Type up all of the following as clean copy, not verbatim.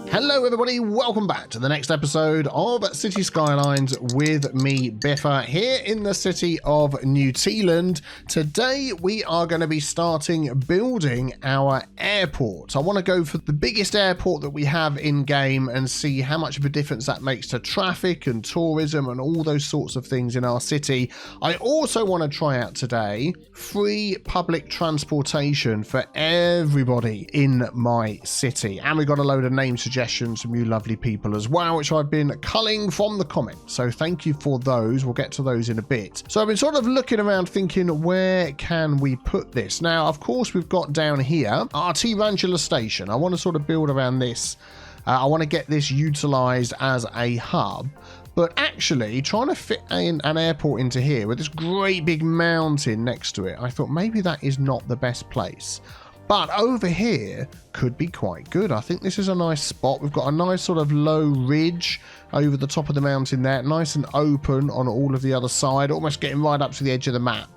Hello everybody, welcome back to the next episode of Cities Skylines with me, Biffa, here in the city of New Zealand. Today we are going to be starting building our airport. I want to go for the biggest airport that we have in-game and see how much of a difference that makes to traffic and tourism and all those sorts of things in our city. I also want to try out today free public transportation for everybody in my city. And we got a load of name suggestions from you lovely people as well, which I've been culling from the comments, so thank you for those. We'll get to those in a bit. So I've been sort of looking around thinking, where can we put this? Now of course we've got down here our Tarantula station. I want to sort of build around this. I want to get this utilized as a hub, but actually trying to fit an airport into here with this great big mountain next to it, I thought maybe that is not the best place. But over here could be quite good. I think this is a nice spot. We've got a nice sort of low ridge over the top of the mountain there. Nice and open on all of the other side. Almost getting right up to the edge of the map.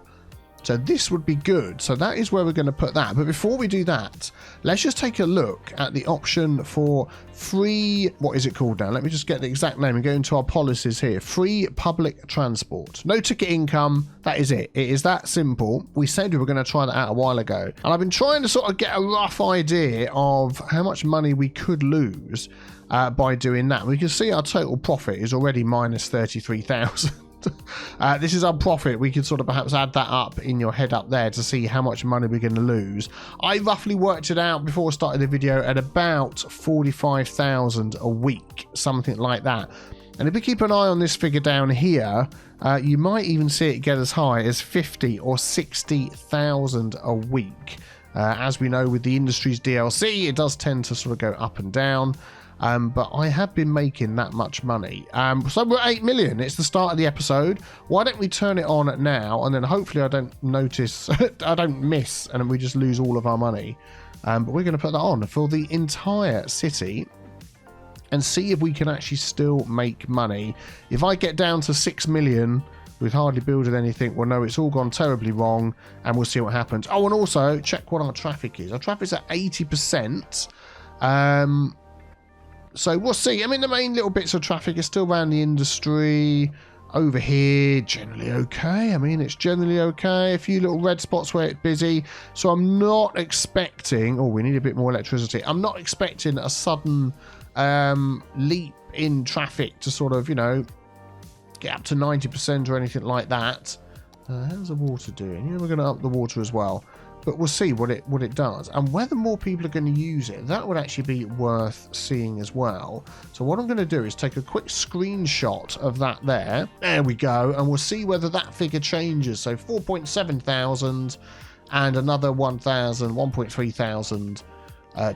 So this would be good. So that is where we're going to put that. But before we do that, let's just take a look at the option for free, what is it called now? Let me just get the exact name and go into our policies here. Free public transport. No ticket income. That is it. It is that simple. We said we were going to try that out a while ago. And I've been trying to sort of get a rough idea of how much money we could lose by doing that. We can see our total profit is already minus 33,000. This is our profit. We could sort of perhaps add that up in your head up there to see how much money we're going to lose. I roughly worked it out before I started the video at about 45,000 a week, something like that. And if we keep an eye on this figure down here, you might even see it get as high as 50 or 60,000 a week. As we know with the industry's DLC, it does tend to sort of go up and down. But I have been making that much money. So we're 8 million. It's the start of the episode. Why don't we turn it on now, and then hopefully I don't notice, I don't miss, and we just lose all of our money. But we're going to put that on for the entire city and see if we can actually still make money. If I get down to 6 million with hardly building anything, we'll know it's all gone terribly wrong, and we'll see what happens. Oh, and also check what our traffic is. Our traffic's at 80%. So we'll see. I mean, the main little bits of traffic is still around the industry. Over here, generally okay. I mean, it's generally okay. A few little red spots where it's busy. So I'm not expecting... Oh, we need a bit more electricity. I'm not expecting a sudden leap in traffic to sort of, you know, get up to 90% or anything like that. How's the water doing? Yeah, we're going to up the water as well. But we'll see what it does, and whether more people are going to use it. That would actually be worth seeing as well. So what I'm going to do is take a quick screenshot of that there. There we go, and we'll see whether that figure changes. So 4.7 thousand and another 1.3 thousand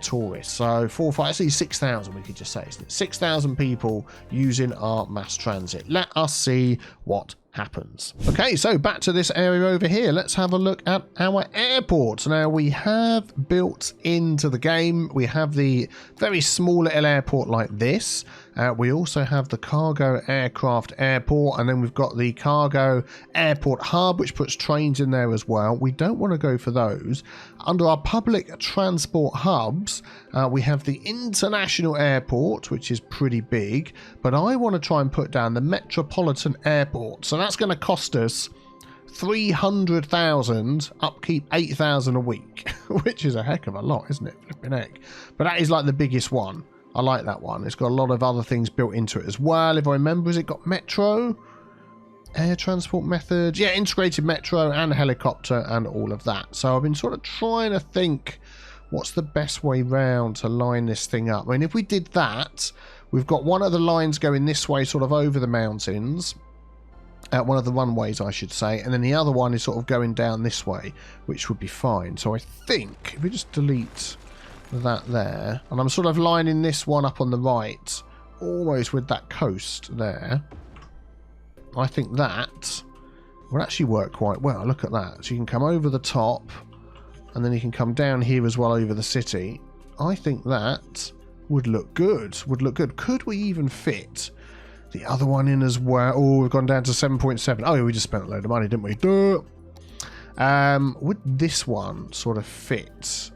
tourists. So 6,000 we could just say, isn't it? 6,000 people using our mass transit. Let us see what happens. Okay, so back to this area over here. Let's have a look at our airport. Now we have built into the game, we have the very small little airport like this. We also have the cargo aircraft airport, and then we've got the cargo airport hub, which puts trains in there as well. We don't want to go for those. Under our public transport hubs, we have the international airport, which is pretty big, but I want to try and put down the Metropolitan Airport. So that's going to cost us 300,000, upkeep 8,000 a week, which is a heck of a lot, isn't it? Flipping heck. But that is like the biggest one. I like that one. It's got a lot of other things built into it as well. If I remember, has it got metro? Air transport methods? Yeah, integrated metro and helicopter and all of that. So I've been sort of trying to think what's the best way round to line this thing up. I mean, if we did that, we've got one of the lines going this way sort of over the mountains. One of the runways, I should say. And then the other one is sort of going down this way, which would be fine. So I think if we just delete that there, and I'm sort of lining this one up on the right, almost with that coast there, I think that will actually work quite well. Look at that. So you can come over the top, and then you can come down here as well over the city. I think that would look good. Could we even fit the other one in as well? Oh, we've gone down to 7.7. Oh, yeah, we just spent a load of money, didn't we? Duh. Would this one sort of fit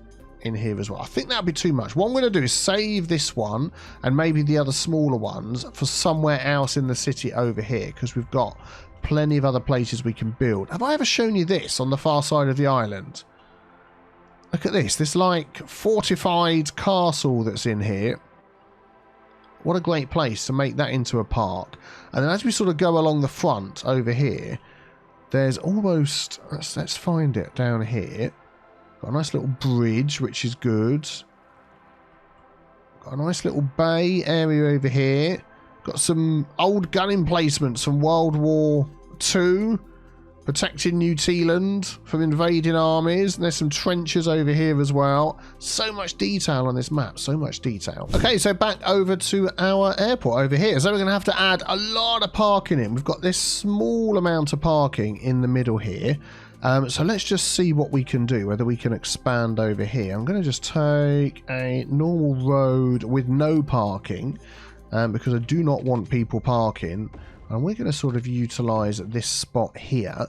in here as well. I think that would be too much. What I'm going to do is save this one and maybe the other smaller ones for somewhere else in the city over here, because we've got plenty of other places we can build. Have I ever shown you this on the far side of the island? Look at this like fortified castle that's in here. What a great place to make that into a park. And then as we sort of go along the front over here, there's almost, let's find it down here. Got a nice little bridge, which is good. Got a nice little bay area over here. Got some old gun emplacements from World War II, protecting New Zealand from invading armies. And there's some trenches over here as well. So much detail on this map, so much detail. Okay, so back over to our airport over here. So we're going to have to add a lot of parking in. We've got this small amount of parking in the middle here. So let's just see what we can do, whether we can expand over here. I'm going to just take a normal road with no parking, because I do not want people parking. And we're going to sort of utilise this spot here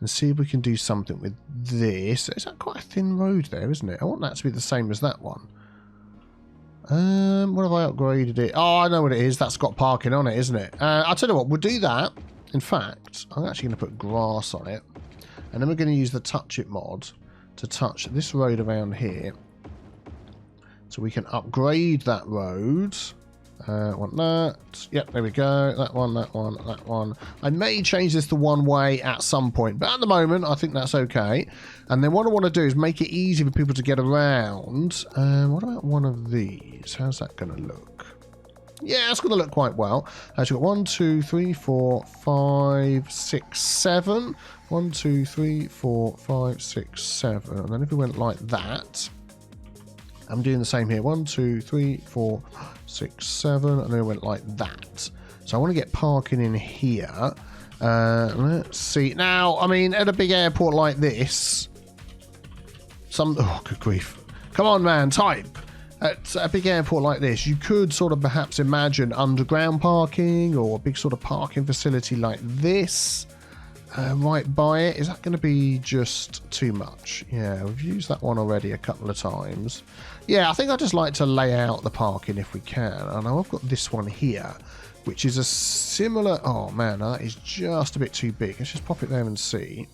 and see if we can do something with this. Is that quite a thin road there, isn't it? I want that to be the same as that one. What have I upgraded it? Oh, I know what it is. That's got parking on it, isn't it? I'll tell you what, we'll do that. In fact, I'm actually going to put grass on it. And then we're going to use the Touch It mod to touch this road around here. So we can upgrade that road. Want that. Yep, there we go. That one, that one, that one. I may change this to one way at some point, but at the moment, I think that's okay. And then what I want to do is make it easy for people to get around. What about one of these? How's that going to look? Yeah, it's going to look quite well. So we've got 1, 2, 3, 4, 5, 6, 7. 1, 2, 3, 4, 5, 6, 7. And then if we went like that, I'm doing the same here. 1, 2, 3, 4, 6, 7. And then it went like that. So I want to get parking in here. Let's see. Now, I mean, at a big airport like this, oh, good grief. Come on, man, type. At a big airport like this, you could sort of perhaps imagine underground parking or a big sort of parking facility like this right by it. Is that going to be just too much? Yeah, we've used that one already a couple of times. Yeah, I think I'd just like to lay out the parking if we can. I know I've got this one here, which is a similar... Oh, man, that is just a bit too big. Let's just pop it there and see.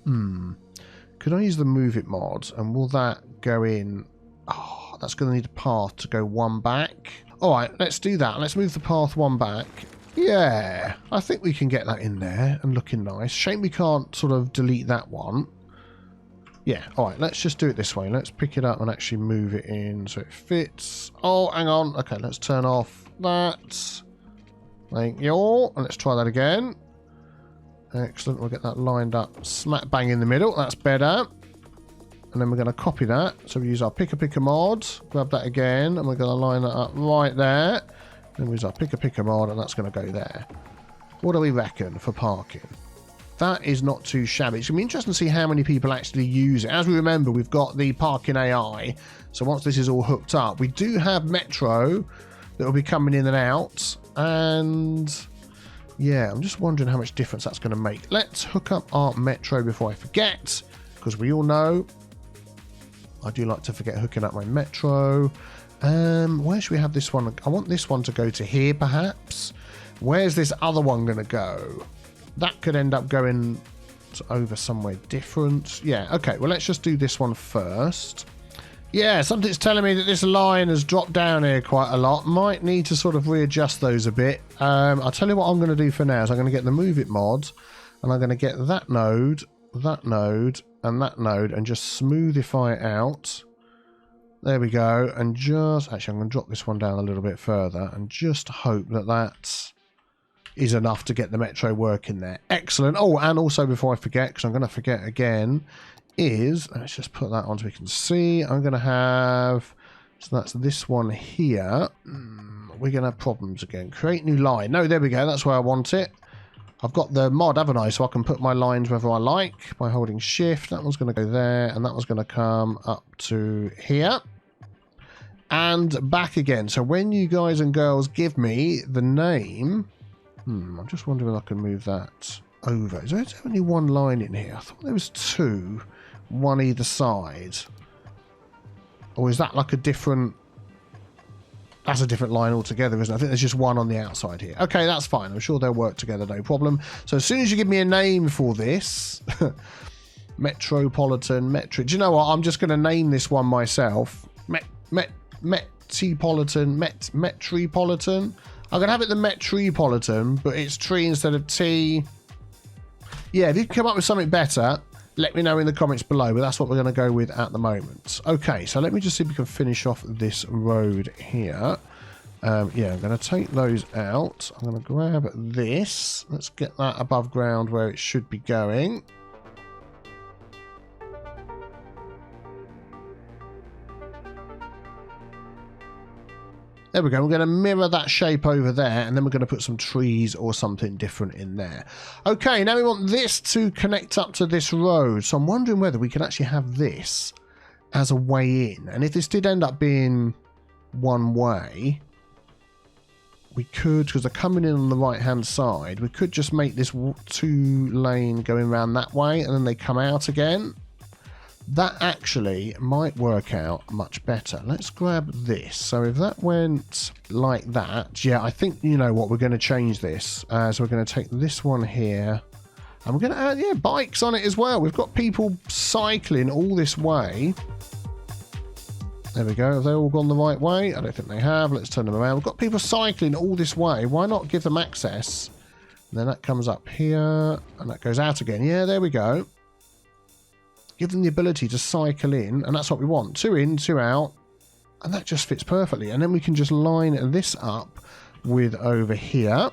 Could I use the Move It mod? And will that go in... Oh, that's going to need a path to go one back. All right, let's do that. Let's move the path one back. Yeah, I think we can get that in there and looking nice. Shame we can't sort of delete that one. Yeah, all right, let's just do it this way. Let's pick it up and actually move it in so it fits. Oh, hang on. Okay, let's turn off that. Thank you all. And let's try that again. Excellent. We'll get that lined up smack bang in the middle. That's better. And then we're going to copy that. So we use our picker mod, grab that again, and we're going to line that up right there. Then we use our picker mod, and that's going to go there. What do we reckon for parking? That is not too shabby. It's going to be interesting to see how many people actually use it. As we remember, we've got the parking AI. So once this is all hooked up, we do have Metro that will be coming in and out. And yeah, I'm just wondering how much difference that's going to make. Let's hook up our Metro before I forget, because we all know I do like to forget hooking up my Metro. Where should we have this one? I want this one to go to here, perhaps. Where's this other one going to go? That could end up going over somewhere different. Yeah, okay. Well, let's just do this one first. Yeah, something's telling me that this line has dropped down here quite a lot. Might need to sort of readjust those a bit. I'll tell you what I'm going to do for now is I'm going to get the Move It mod, and I'm going to get that node, and that node, and just smoothify it out. There we go. And just... Actually, I'm going to drop this one down a little bit further and just hope that that is enough to get the Metro working there. Excellent. Oh, and also before I forget, because I'm going to forget again, is... Let's just put that on so we can see. I'm going to have... So that's this one here. We're going to have problems again. Create new line. No, there we go. That's where I want it. I've got the mod, haven't I? So I can put my lines wherever I like by holding shift. That one's going to go there, and that one's going to come up to here. And back again. So when you guys and girls give me the name... I'm just wondering if I can move that over. Is there only one line in here? I thought there was two. One either side. Or is that like a different... That's a different line altogether, isn't it? I think there's just one on the outside here. Okay, that's fine. I'm sure they'll work together, no problem. So as soon as you give me a name for this... Metropolitan, Metro... Do you know what? I'm just going to name this one myself. Metropolitan. I'm going to have it the Metropolitan, but it's tree instead of T. Yeah, if you can come up with something better, let me know in the comments below, but that's what we're going to go with at the moment. Okay, so let me just see if we can finish off this road here. Yeah, I'm going to take those out. I'm going to grab this. Let's get that above ground where it should be going. There we go. We're going to mirror that shape over there, and then we're going to put some trees or something different in there. Okay, now we want this to connect up to this road. So I'm wondering whether we can actually have this as a way in. And if this did end up being one way, we could, because they're coming in on the right-hand side, we could just make this two-lane going around that way, and then they come out again. That actually might work out much better. Let's grab this. So if that went like that, yeah, I think, you know what, we're going to change this. So we're going to take this one here, and we're going to add, yeah, bikes on it as well. We've got people cycling all this way. There we go. Have they all gone the right way? I don't think they have. Let's turn them around. We've got people cycling all this way. Why not give them access? And then that comes up here, and that goes out again. Yeah, there we go. Give them the ability to cycle in, and that's what we want. 2 in, 2 out, and that just fits perfectly. And then we can just line this up with over here.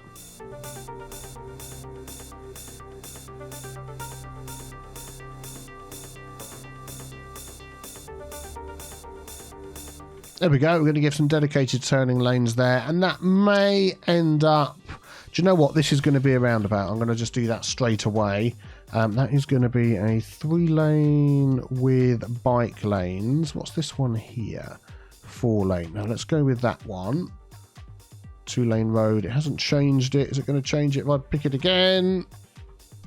There we go. We're going to give some dedicated turning lanes there, and that may end up... Do you know what? This is going to be a roundabout. I'm going to just do that straight away. That is going to be a 3-lane with bike lanes. What's this one here? 4-lane. Now let's go with that one. 2-lane road. It hasn't changed it. Is it going to change it if I pick it again?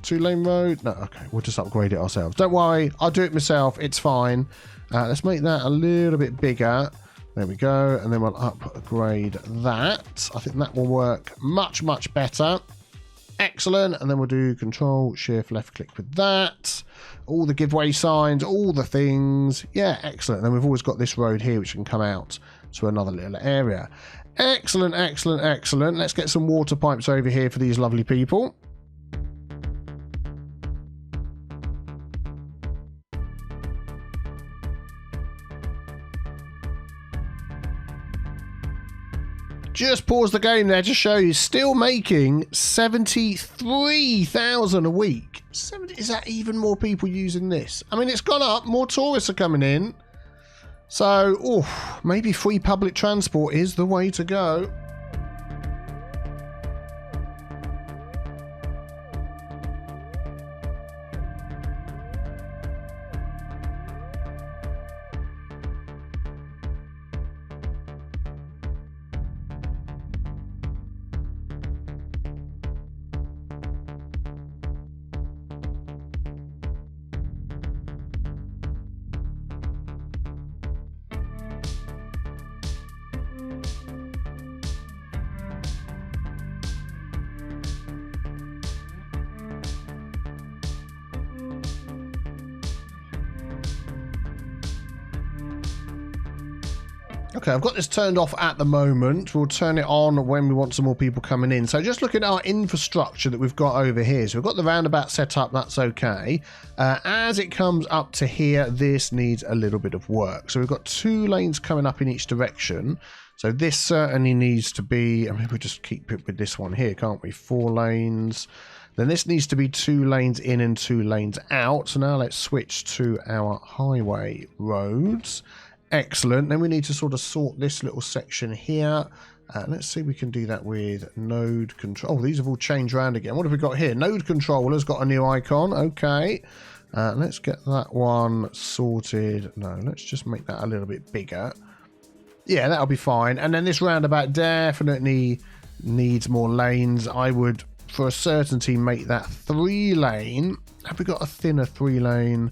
2-lane road? No, okay. We'll just upgrade it ourselves. Don't worry. I'll do it myself. It's fine. Let's make that a little bit bigger. There we go. And then we'll upgrade that. I think that will work much, much better. Excellent. And then we'll do Control, Shift, left click with that. All the giveaway signs, all the things. Yeah, excellent. And then we've always got this road here, which can come out to another little area. Excellent, excellent, excellent. Let's get some water pipes over here for these lovely people. Just pause the game there to show you, still making 73,000 a week. Is that even more people using this? I mean, it's gone up, more tourists are coming in. So, maybe free public transport is the way to go. Okay, I've got this turned off at the moment. We'll turn it on when we want some more people coming in. So just looking at our infrastructure that we've got over here. So we've got the roundabout set up, that's okay. As it comes up to here, this needs a little bit of work. So we've got 2 lanes coming up in each direction. So this certainly needs to be, I mean, we'll just keep it with this one here, can't we? 4 lanes. Then this needs to be 2 lanes in and 2 lanes out. So now let's switch to our highway roads. Excellent. Then we need to sort of sort this little section here. Let's see if we can do that with node control. Oh, these have all changed around again. What have we got here? Node controller's got a new icon. Okay. Let's get that one sorted. No, let's just make that a little bit bigger. Yeah, that'll be fine. And then this roundabout definitely needs more lanes. I would, for a certainty, make that 3-lane. Have we got a thinner 3-lane?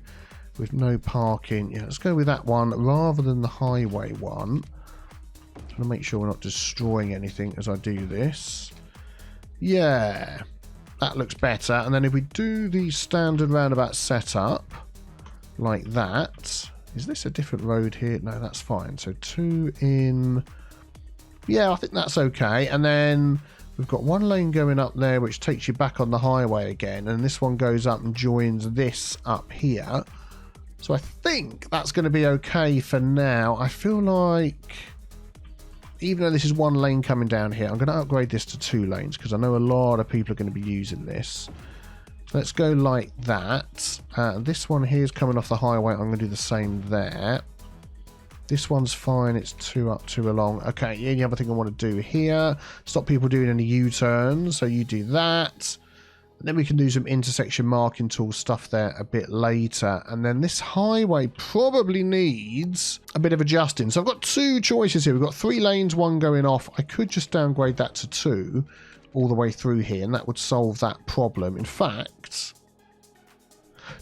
with no parking. Yeah, let's go with that one rather than the highway one. Trying to make sure we're not destroying anything as I do this. Yeah, that looks better. And then if we do the standard roundabout setup like that, is this a different road here? No, that's fine. So 2 in. Yeah, I think that's okay. And then we've got one lane going up there, which takes you back on the highway again. And this one goes up and joins this up here. So I think that's going to be okay for now. I feel like, even though this is one lane coming down here, I'm going to upgrade this to 2 lanes because I know a lot of people are going to be using this. So let's go like that. This one here is coming off the highway. I'm going to do the same there. This one's fine. It's 2 up, 2 along. Okay, the only other thing I want to do here, stop people doing any U-turns. So you do that. And then we can do some intersection marking tool stuff there a bit later. And then this highway probably needs a bit of adjusting. So I've got 2 choices here. We've got 3 lanes, 1 going off. I could just downgrade that to 2 all the way through here, and that would solve that problem. In fact,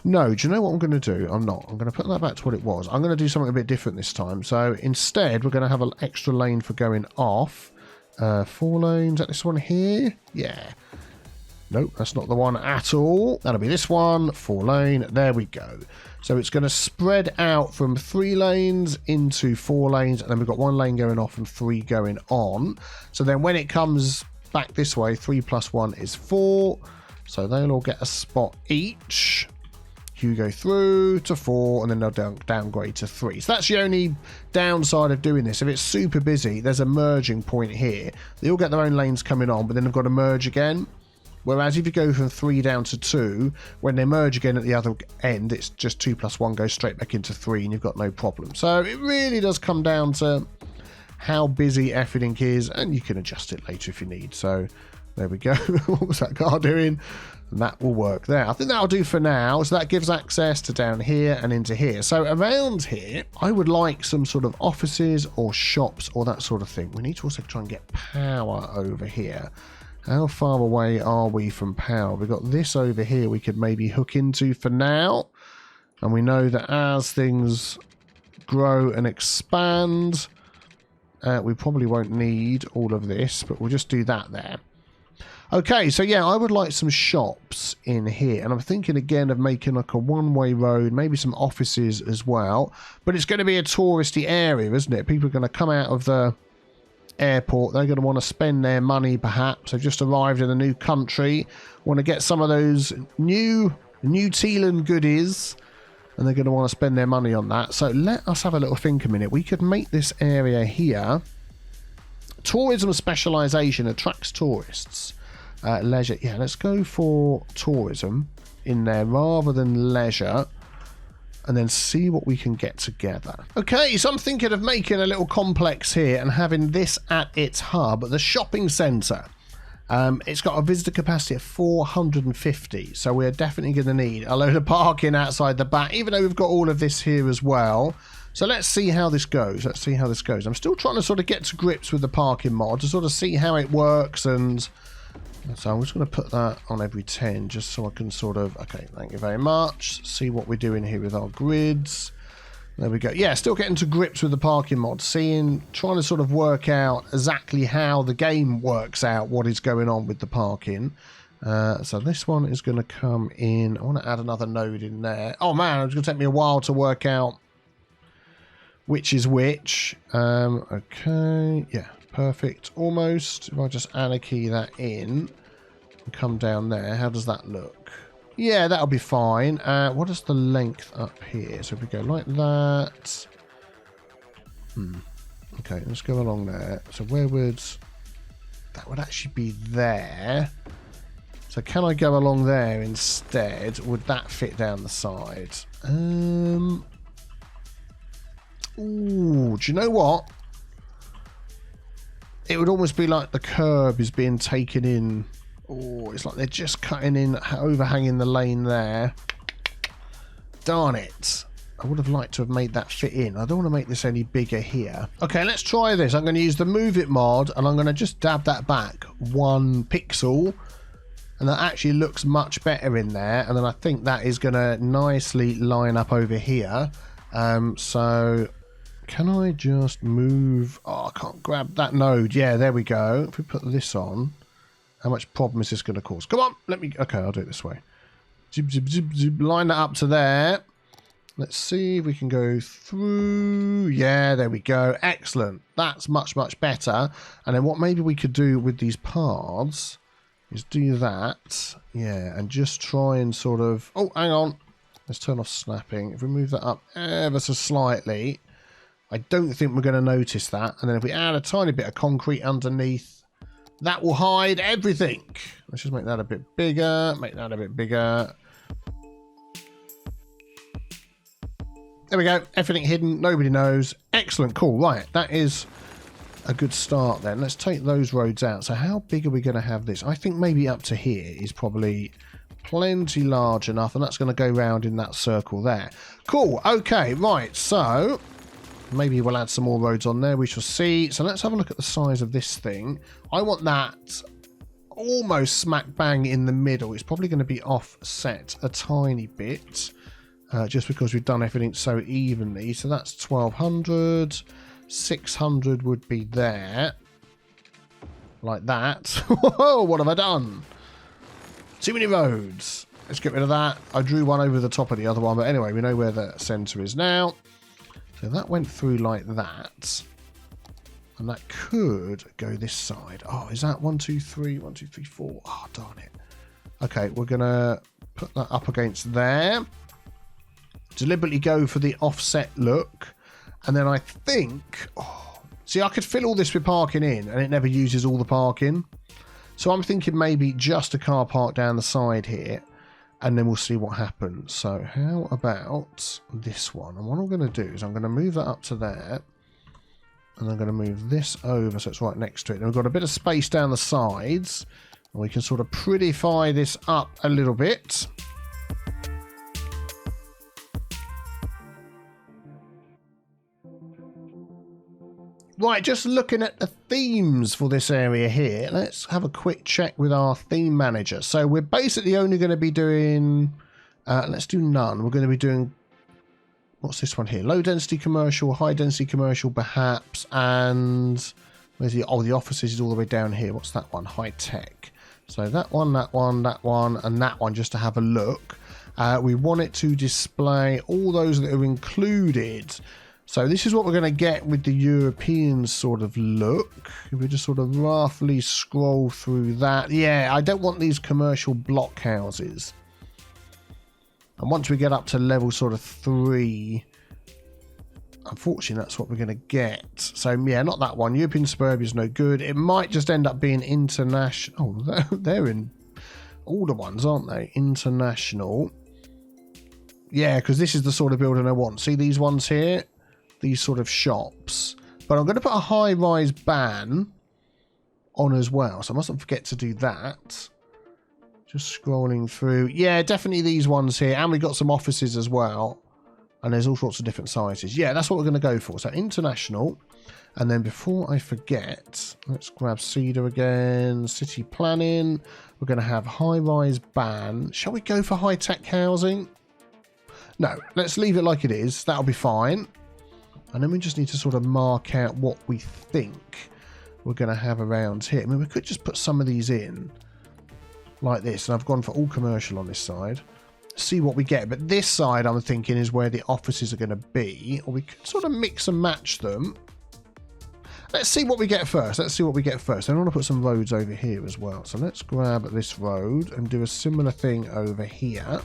no, do you know what I'm going to do? I'm not. I'm going to put that back to what it was. I'm going to do something a bit different this time. So instead, we're going to have an extra lane for going off. 4 lanes at this one here. Yeah. Nope, that's not the one at all. That'll be this one, 4 lane. There we go. So it's going to spread out from 3 lanes into 4 lanes, and then we've got 1 lane going off and 3 going on. So then when it comes back this way, 3 plus 1 is 4. So they'll all get a spot each. You go through to 4, and then they'll downgrade to 3. So that's the only downside of doing this. If it's super busy, there's a merging point here. They all get their own lanes coming on, but then they've got to merge again. Whereas if you go from 3 down to 2, when they merge again at the other end, it's just 2 plus 1 goes straight back into 3, and you've got no problem. So it really does come down to how busy everything is, and you can adjust it later if you need. So there we go. What was that car doing? And that will work there. I think that'll do for now. So that gives access to down here and into here. So around here, I would like some sort of offices or shops or that sort of thing. We need to also try and get power over here. How far away are we from power? We've got this over here we could maybe hook into for now. And we know that as things grow and expand, we probably won't need all of this, but we'll just do that there. Okay, so yeah, I would like some shops in here. And I'm thinking again of making like a one-way road, maybe some offices as well. But it's going to be a touristy area, isn't it? People are going to come out of the airport. They're going to want to spend their money, perhaps. They've just arrived in a new country, want to get some of those New Zealand goodies, and they're going to want to spend their money on that. So let us have a little think a minute. We could make this area here. Tourism specialisation attracts tourists. Leisure, yeah, let's go for tourism in there rather than leisure, and then see what we can get together. Okay, so I'm thinking of making a little complex here and having this at its hub, the shopping centre. It's got a visitor capacity of 450, so we're definitely going to need a load of parking outside the back, even though we've got all of this here as well. So let's see how this goes. Let's see how this goes. I'm still trying to sort of get to grips with the parking mod to sort of see how it works, and so I'm just going to put that on every 10 just so I can sort of, okay, thank you very much. See what we're doing here with our grids. There we go. Yeah, still getting to grips with the parking mod, trying to sort of work out exactly how the game works out what is going on with the parking. So this one is going to come in. I want to add another node in there. Oh man, it's going to take me a while to work out which is which. Okay, yeah. Perfect, almost. If I just anarchy that in and come down there, how does that look? Yeah, that'll be fine. What is the length up here? So if we go like that. Okay, let's go along there. So where would that would actually be there? So can I go along there instead? Would that fit down the side? Ooh, do you know what? It would almost be like the curb is being taken in. Oh, it's like they're just cutting in, overhanging the lane there. Darn it. I would have liked to have made that fit in. I don't want to make this any bigger here. Okay, let's try this. I'm going to use the Move It mod, and I'm going to just dab that back 1 pixel. And that actually looks much better in there. And then I think that is going to nicely line up over here. So can I just move? Oh, I can't grab that node. Yeah, there we go. If we put this on, how much problem is this going to cause? Come on, let me. Okay, I'll do it this way. Zip, zip, zip, zip. Line that up to there. Let's see if we can go through. Yeah, there we go. Excellent. That's much, much better. And then what maybe we could do with these paths is do that. Yeah, and just try and sort of... Oh, hang on. Let's turn off snapping. If we move that up ever so slightly, I don't think we're going to notice that. And then if we add a tiny bit of concrete underneath, that will hide everything. Let's just make that a bit bigger. Make that a bit bigger. There we go. Everything hidden. Nobody knows. Excellent. Cool. Right. That is a good start then. Let's take those roads out. So how big are we going to have this? I think maybe up to here is probably plenty large enough, and that's going to go round in that circle there. Cool. Okay. Right. So maybe we'll add some more roads on there. We shall see. So let's have a look at the size of this thing. I want that almost smack bang in the middle. It's probably going to be offset a tiny bit. Just because we've done everything so evenly. So that's 1200. 600 would be there. Like that. Whoa, what have I done? Too many roads. Let's get rid of that. I drew one over the top of the other one. But anyway, we know where the centre is now. So that went through like that. And that could go this side. Oh, is that 1, 2, 3? 1, 2, 3, 4. Oh, darn it. Okay, we're going to put that up against there. Deliberately go for the offset look, and then I think, see, I could fill all this with parking in and it never uses all the parking, so I'm thinking maybe just a car park down the side here, and then we'll see what happens. So how about this one? And what I'm going to do is I'm going to move that up to there, and I'm going to move this over so it's right next to it, and we've got a bit of space down the sides, and we can sort of prettify this up a little bit. Right, just looking at the themes for this area here, let's have a quick check with our theme manager. So we're basically only going to be doing, let's do none. We're going to be doing, what's this one here? Low density commercial, high density commercial perhaps, and where's the, oh, the offices is all the way down here. What's that one? High tech. So that one, that one, that one, and that one, just to have a look. We want it to display all those that are included. So this is what we're going to get with the European sort of look. If we just sort of roughly scroll through that. Yeah, I don't want these commercial block houses. And once we get up to level sort of 3, unfortunately that's what we're going to get. So yeah, not that one. European suburbia is no good. It might just end up being international. Oh, they're in all the ones, aren't they? International. Yeah, because this is the sort of building I want. See these ones here? These sort of shops, but I'm going to put a high-rise ban on as well, so I mustn't forget to do that. Just scrolling through. Yeah, definitely these ones here, and we've got some offices as well, and there's all sorts of different sizes. Yeah, that's what we're going to go for. So international, and then before I forget, let's grab Cedar again. City planning. We're going to have high-rise ban. Shall we go for high-tech housing? No, let's leave it like it is. That'll be fine. And then we just need to sort of mark out what we think we're going to have around here. I mean, we could just put some of these in like this. And I've gone for all commercial on this side. See what we get. But this side, I'm thinking, is where the offices are going to be. Or we could sort of mix and match them. Let's see what we get first. Let's see what we get first. I want to put some roads over here as well. So let's grab this road and do a similar thing over here.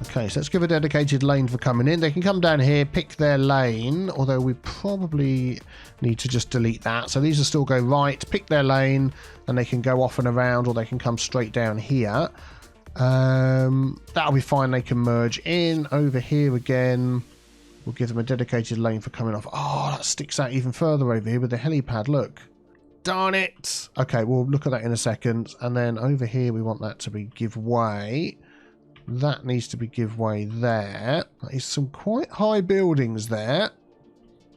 Okay, so let's give a dedicated lane for coming in. They can come down here, pick their lane, although we probably need to just delete that. So these will still go right, pick their lane, and they can go off and around, or they can come straight down here. That'll be fine. They can merge in. Over here again, we'll give them a dedicated lane for coming off. Oh, that sticks out even further over here with the helipad. Look. Darn it. Okay, we'll look at that in a second. And then over here, we want that to be give way. That needs to be give way there. That is some quite high buildings there.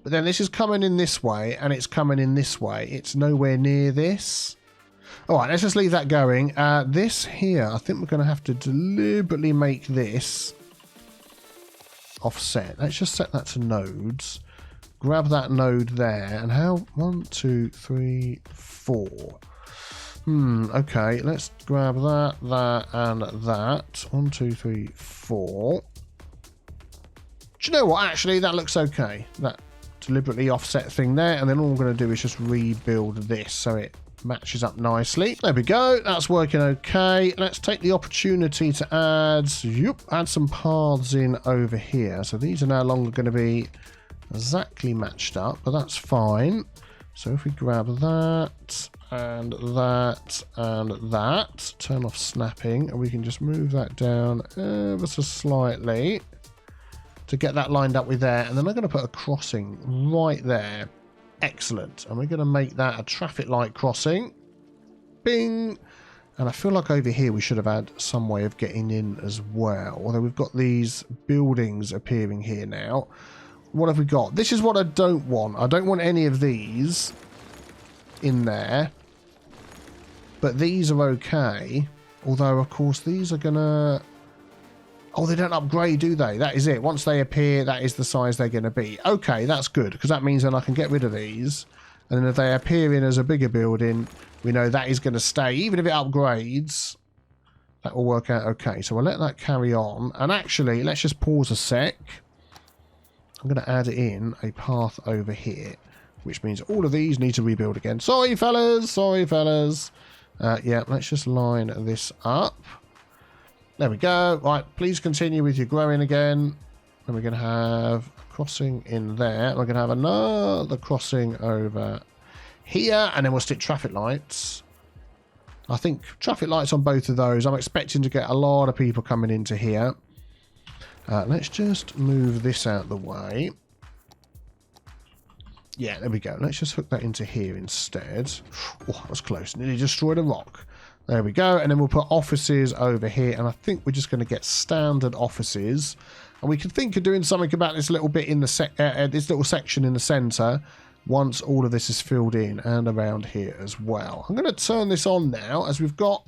But then this is coming in this way, and it's coming in this way. It's nowhere near this. All right, let's just leave that going. This here, I think we're going to have to deliberately make this offset. Let's just set that to nodes. Grab that node there, and how? 1, 2, 3, 4. Okay, let's grab that, and that. 1, 2, 3, 4. Do you know what? Actually, that looks okay. That deliberately offset thing there, and then all I'm going to do is just rebuild this so it matches up nicely. There we go. That's working okay. Let's take the opportunity to add some paths in over here. So these are no longer going to be exactly matched up, but that's fine. So if we grab that and that and that, turn off snapping, and we can just move that down ever so slightly to get that lined up with there. And then I'm going to put a crossing right there. Excellent. And we're going to make that a traffic light crossing. Bing. And I feel like over here we should have had some way of getting in as well. Although we've got these buildings appearing here now. What have we got? This is what I don't want. I don't want any of these in there. But these are okay. Although, of course, these are going to... Oh, they don't upgrade, do they? That is it. Once they appear, that is the size they're going to be. Okay, that's good, because that means then I can get rid of these. And then if they appear in as a bigger building, we know that is going to stay. Even if it upgrades, that will work out okay. So we'll let that carry on. And actually, let's just pause a sec. I'm going to add in a path over here, which means all of these need to rebuild again. Sorry, fellas. Sorry, fellas. Yeah, let's just line this up. There we go. Right, please continue with your growing again. And we're going to have a crossing in there. We're going to have another crossing over here. And then we'll stick traffic lights. I think traffic lights on both of those. I'm expecting to get a lot of people coming into here. Let's just move this out of the way. Yeah, there we go. Let's just hook that into here instead. Oh, that was close. Nearly destroyed a rock. There we go. And then we'll put offices over here. And I think we're just going to get standard offices. And we can think of doing something about this little bit in the this little section in the center once all of this is filled in, and around here as well. I'm going to turn this on now as we've got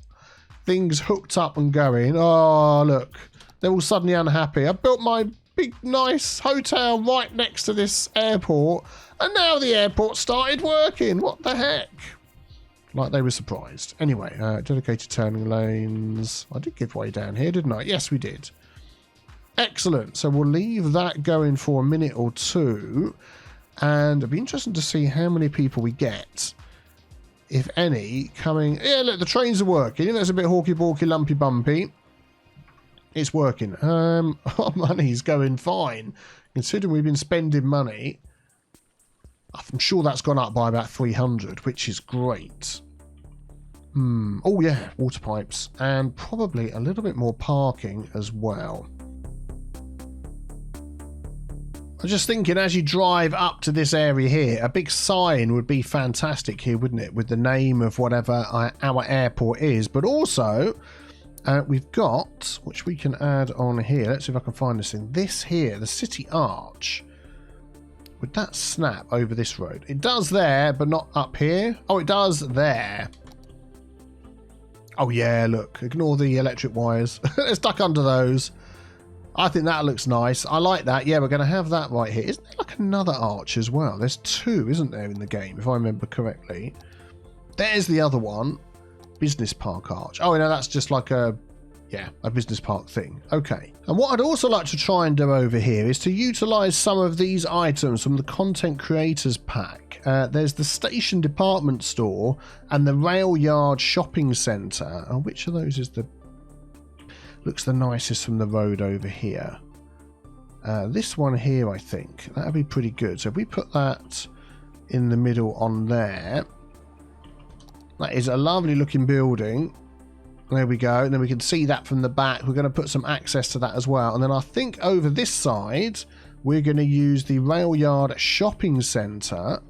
things hooked up and going. Oh, look. They're all suddenly unhappy. I built my big, nice hotel right next to this airport, and now the airport started working. What the heck? Like they were surprised. Anyway, dedicated turning lanes. I did give way down here, didn't I? Yes, we did. Excellent. So we'll leave that going for a minute or two. And it'll be interesting to see how many people we get, if any, coming. Yeah, look, the trains are working. That's a bit hawky-balky, lumpy-bumpy. It's working. Our money's going fine. Considering we've been spending money, I'm sure that's gone up by about 300, which is great. Oh, yeah, water pipes. And probably a little bit more parking as well. I was just thinking, as you drive up to this area here, a big sign would be fantastic here, wouldn't it? With the name of whatever our airport is. But also, we've got, which we can add on here. Let's see if I can find this thing. This here, the city arch. Would that snap over this road? It does there, but not up here. Oh, it does there. Oh, yeah, look. Ignore the electric wires. Let's duck under those. I think that looks nice. I like that. Yeah, we're going to have that right here. Isn't there like another arch as well? There's two, isn't there, in the game, if I remember correctly? There's the other one. Business Park Arch. Oh, no, that's just like a business park thing. Okay. And what I'd also like to try and do over here is to utilize some of these items from the Content Creators Pack. There's the Station Department Store and the Rail Yard Shopping Centre. Oh, which of those is looks the nicest from the road over here? This one here, I think. That'd be pretty good. So if we put that in the middle on there, that is a lovely looking building. There we go. And then we can see that from the back. We're going to put some access to that as well. And then I think over this side, we're going to use the Rail Yard Shopping Centre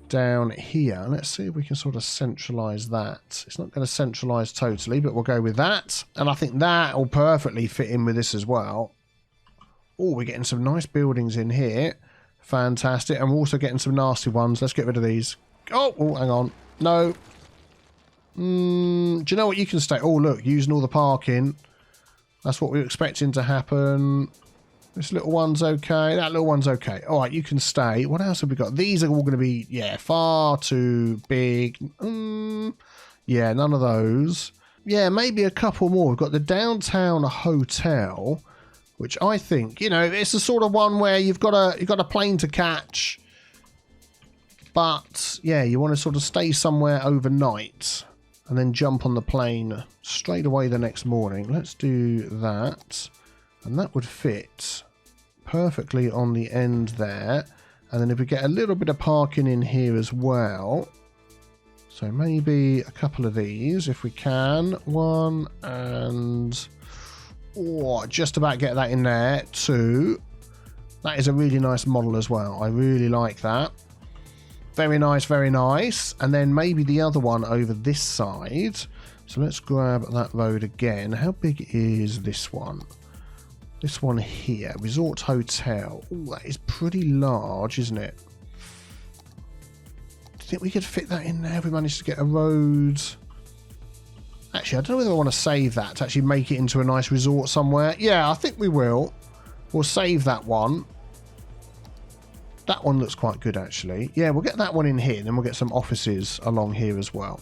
down here. Let's see if we can sort of centralise that. It's not going to centralise totally, but we'll go with that. And I think that will perfectly fit in with this as well. Oh, we're getting some nice buildings in here. Fantastic. And we're also getting some nasty ones. Let's get rid of these. Oh, hang on. No. Do you know what? You can stay. Oh, look, using all the parking. That's what we were expecting to happen. This little one's okay. That little one's okay. All right, you can stay. What else have we got? These are all going to be, yeah, far too big. Yeah, none of those. Yeah, maybe a couple more. We've got the downtown hotel, which I think, you know, it's the sort of one where you've got a plane to catch, but yeah, you want to sort of stay somewhere overnight and then jump on the plane straight away the next morning. Let's do that. And that would fit perfectly on the end there. And then if we get a little bit of parking in here as well. So maybe a couple of these if we can. One and... oh, just about get that in there. Two. That is a really nice model as well. I really like that. Very nice, very nice. And then maybe the other one over this side. So let's grab that road again. How big is this one? This one here, Resort Hotel. Oh, that is pretty large, isn't it? Do you think we could fit that in there if we managed to get a road? Actually, I don't know whether I want to save that to actually make it into a nice resort somewhere. Yeah, I think we will. We'll save that one. That one looks quite good, actually. Yeah, we'll get that one in here, and then we'll get some offices along here as well.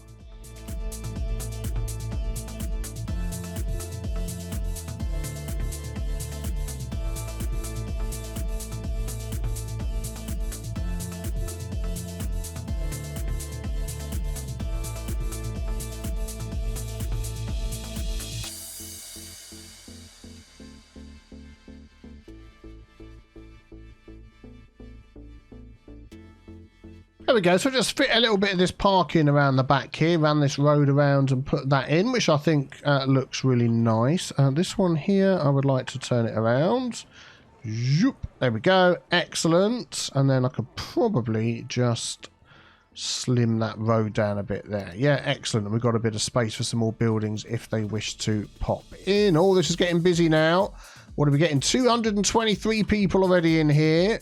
There we go. So just fit a little bit of this parking around the back here, ran this road around and put that in, which I think looks really nice. This one here, I would like to turn it around. Zoop. There we go. Excellent. And then I could probably just slim that road down a bit there. Yeah, excellent. And we've got a bit of space for some more buildings if they wish to pop in. Oh, this is getting busy now. What are we getting? 223 people already in here.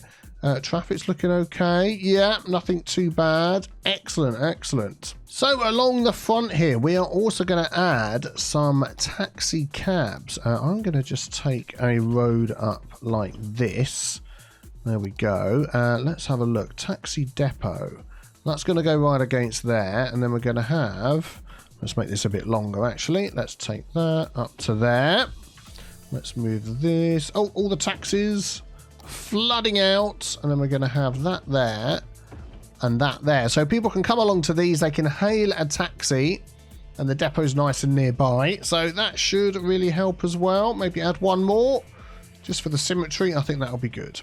Traffic's looking okay. Yeah, nothing too bad. Excellent, excellent. So along the front here, we are also going to add some taxi cabs. I'm going to just take a road up like this. There we go. Let's have a look. Taxi depot. That's going to go right against there. And then we're going to have... let's make this a bit longer, actually. Let's take that up to there. Let's move this. Oh, all the taxis flooding out, and then we're going to have that there and that there, so people can come along to these, they can hail a taxi, and the depot's nice and nearby, so that should really help as well. Maybe add one more just for the symmetry. I think that'll be good.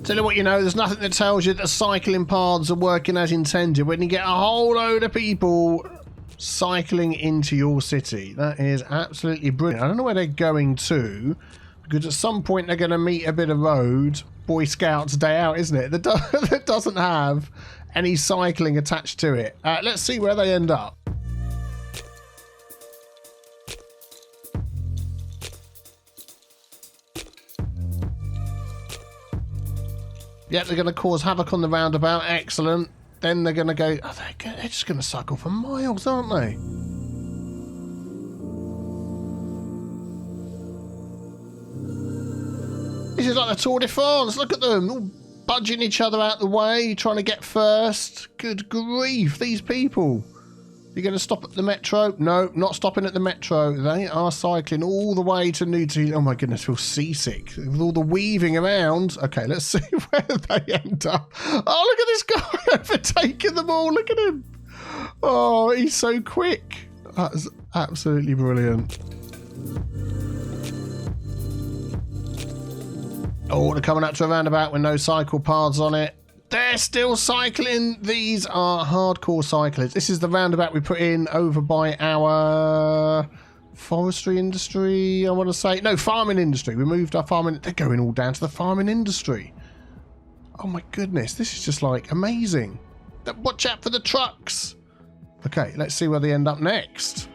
Tell you what, you know, there's nothing that tells you that cycling paths are working as intended when you get a whole load of people cycling into your city. That is absolutely brilliant. I don't know where they're going to, because at some point they're going to meet a bit of road. Boy Scouts Day Out, isn't it? That doesn't have any cycling attached to it. Let's see where they end up. Yeah, they're going to cause havoc on the roundabout. Excellent. Then they're going to go... Oh, they're just going to cycle for miles, aren't they? This is like the Tour de France. Look at them. All budging each other out the way, trying to get first. Good grief, these people. You're going to stop at the metro? No, not stopping at the metro. They are cycling all the way to New Zealand. Oh my goodness, I feel seasick with all the weaving around. Okay, let's see where they end up. Oh, look at this guy overtaking them all. Look at him. Oh, he's so quick. That's absolutely brilliant. Oh, they're coming up to a roundabout with no cycle paths on it. They're still cycling. These are hardcore cyclists. This is the roundabout we put in over by our forestry industry, I want to say. No, farming industry. We moved our farming. They're going all down to the farming industry. Oh my goodness. This is just like amazing. Watch out for the trucks. Okay, let's see where they end up next.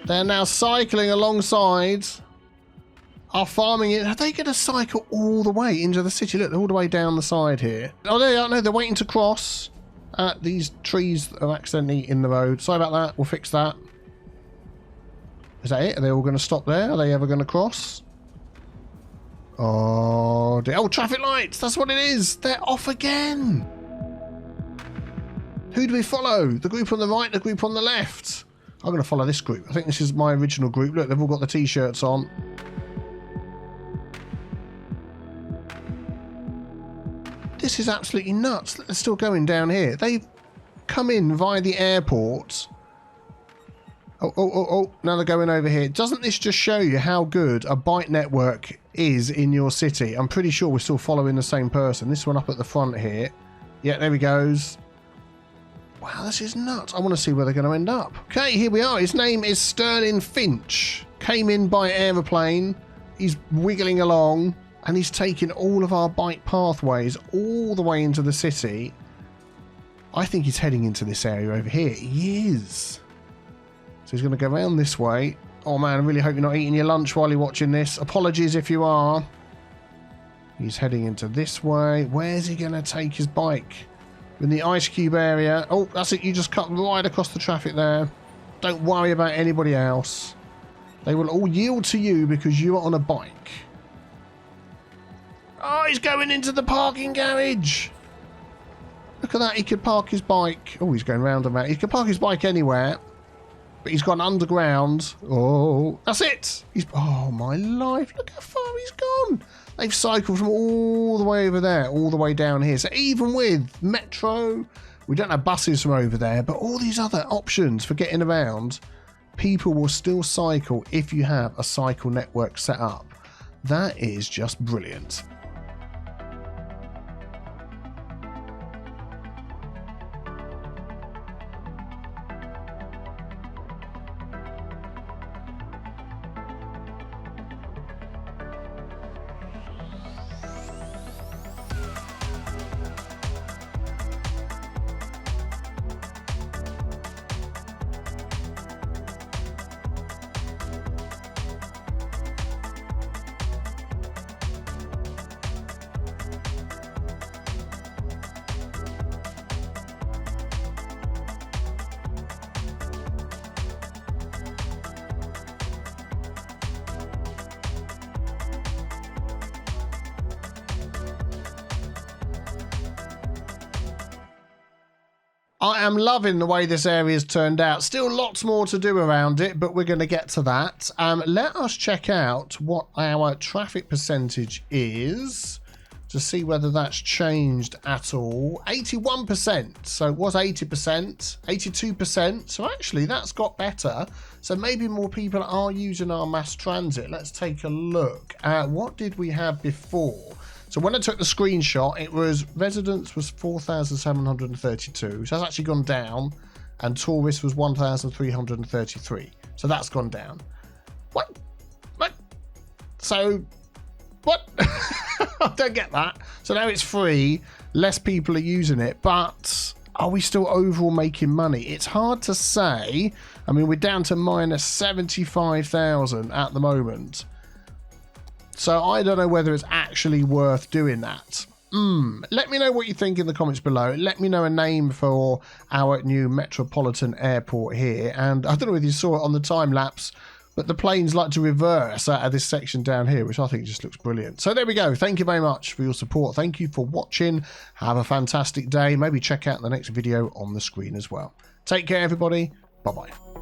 They're now cycling alongside our farming. Are they going to cycle all the way into the city? Look, they're all the way down the side here. Oh, they are. No, they're waiting to cross. These trees are accidentally in the road. Sorry about that. We'll fix that. Is that it? Are they all going to stop there? Are they ever going to cross? Oh, dear. Oh, traffic lights. That's what it is. They're off again. Who do we follow? The group on the right, the group on the left. I'm going to follow this group. I think this is my original group. Look, they've all got the t-shirts on. This is absolutely nuts. They're still going down here. They've come in via the airport. Oh. Now they're going over here. Doesn't this just show you how good a bike network is in your city? I'm pretty sure we're still following the same person. This one up at the front here. Yeah, there he goes. Wow, this is nuts. I want to see where they're going to end up. Okay, here we are. His name is Sterling Finch. Came in by aeroplane. He's wiggling along. And he's taking all of our bike pathways all the way into the city. I think he's heading into this area over here. He is. So he's going to go around this way. Oh man, I really hope you're not eating your lunch while you're watching this. Apologies if you are. He's heading into this way. Where's he going to take his bike? In the ice cube area. Oh, that's it. You just cut right across the traffic there. Don't worry about anybody else. They will all yield to you because you are on a bike. Oh, he's going into the parking garage. Look at that. He could park his bike. Oh, he's going round and round. He could park his bike anywhere. But he's gone underground. Oh, that's it. Oh, my life. Look how far he's gone. They've cycled from all the way over there, all the way down here. So even with Metro, we don't have buses from over there, but all these other options for getting around, people will still cycle if you have a cycle network set up. That is just brilliant. I am loving the way this area's turned out. Still lots more to do around it, but we're going to get to that. Let us check out what our traffic percentage is to see whether that's changed at all. 81%. So it was 80%, 82%. So actually that's got better. So maybe more people are using our mass transit. Let's take a look at what did we have before. So when I took the screenshot, it was residents was 4,732. So that's actually gone down. And tourists was 1,333. So that's gone down. What? So, what? I don't get that. So now it's free. Less people are using it. But are we still overall making money? It's hard to say. I mean, we're down to minus 75,000 at the moment. So I don't know whether it's actually worth doing that. Let me know what you think in the comments below. Let me know a name for our new Metropolitan Airport here. And I don't know whether you saw it on the time lapse, but the planes like to reverse out of this section down here, which I think just looks brilliant. So there we go. Thank you very much for your support. Thank you for watching. Have a fantastic day. Maybe check out the next video on the screen as well. Take care, everybody. Bye-bye.